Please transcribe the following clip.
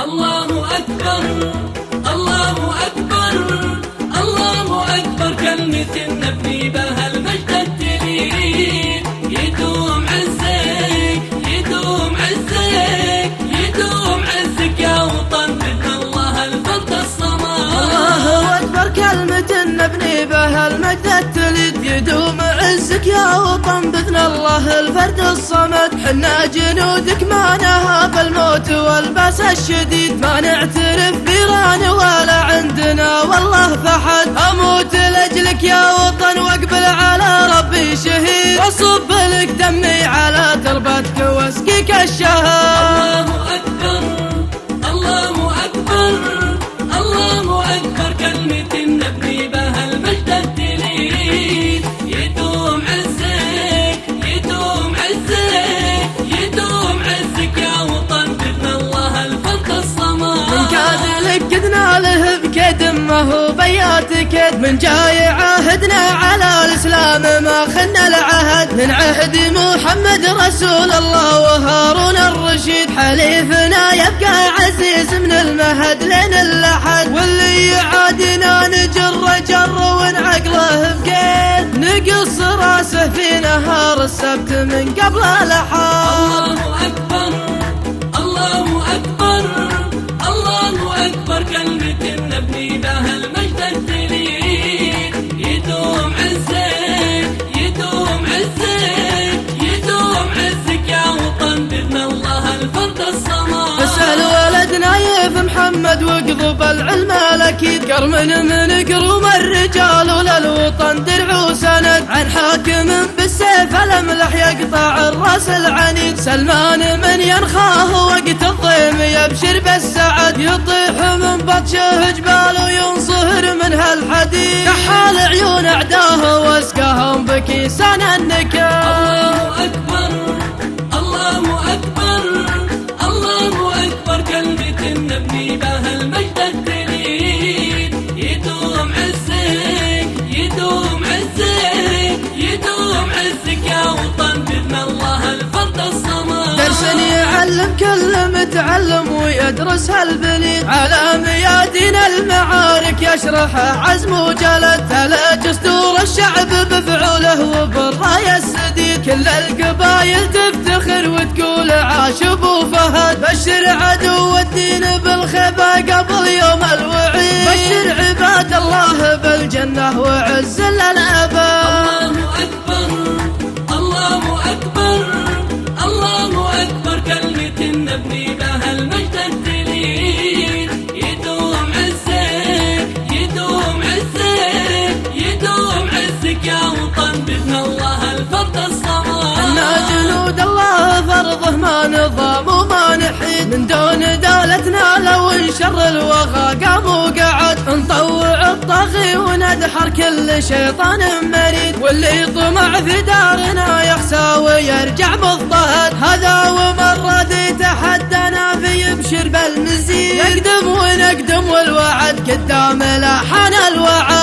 الله أكبر الله أكبر الله أكبر، كلمة نبني بها المجد التليل. يدوم عزك يدوم عزك يدوم عزك يا وطن، بإذن الله الفرد الصمد. الله أكبر، كلمة نبني بها المجد التليد. يدوم عزك يا وطن بإذن الله الفرد الصمد. حنا جنودك ما نهاب الموت والباس الشديد، ما نعترف بيران ولا عندنا والله فحد. أموت لأجلك يا وطن واقبل على ربي شهيد، واصب لك دمي على تربتك واسقيك الشهد. الله أكبر الله أكبر الله أكبر، كلمة نبني بها المجد التليد. يدوم عزك يدوم عزك يدوم عزك يا وطن، بإذن الله الفرد الصمد. من كاد لك كدنا له بكد، ما هو بيات كد. من جاي عاهدنا على الإسلام ما خنا العهد، من عهد محمد رسول الله وهارون الرشيد. حليفنا يبقى عزيز من المهد لين اللحد، واللي يعادنا نجر جر ونعقله بقيد. نقص راسه في نهار السبت من قبل الأحد. الله أكبر الله أكبر الله أكبر، كلمة نبني بها المجد التليد. يدوم عزك يدوم عزك يدوم عزك يا وطن، بإذن الله الفرد الصمد. اسأل ولد نايف محمد واقضب العلم الأكيد، قرمن من قروم الرجال وللوطن درع وسند. عن حاكم بالسيف الأملح يقطع الراس العنيد، سلمان من ينخاه وقت الضيم يبشر بالسعد. يطيح من بطشه جبال وينصهر من هالحديد، كحال عيون أعداه واسقاهم بكيسان النكال. الله أكبر الله أكبر الله أكبر، كلمة نبني بها المجد التليد. يدوم عزك يدوم عزك يدوم عزك يا وطن، بإذن الله الفرد الصمد. درس يعلم كل متعلم ويدرس هالبليد، على ميادين المعارك يشرحه عزم وجلد. ثلج اسطور الشعب بفعوله وبالراية السديد، كل القبايل تفتخر وتقول عاش ابو فهد. بشر عدو الدين بالخيبة قبل يوم الوعيد، بشر عباد الله بالجنة وعز للأبد. الله أكبر الله أكبر الله أكبر، كلمة نبني بها المجد التليد. يدوم عزك يدوم عزك يدوم عزك يا وطن، بإذن الله الفرد الصمد. حنا جنود الله فرضه ما نظام وما نحيد، من دون دولتنا لو انشر الوغى قام وقعد. نطوع الطاغي وندحر كل شيطان مريد، واللي يطمع في دارنا يخسى ويرجع بالضهد. هذا ومن رضي تحدنا فيبشر بالمزيد، يقدم ونقدم والوعد قدام لا حان الوعد.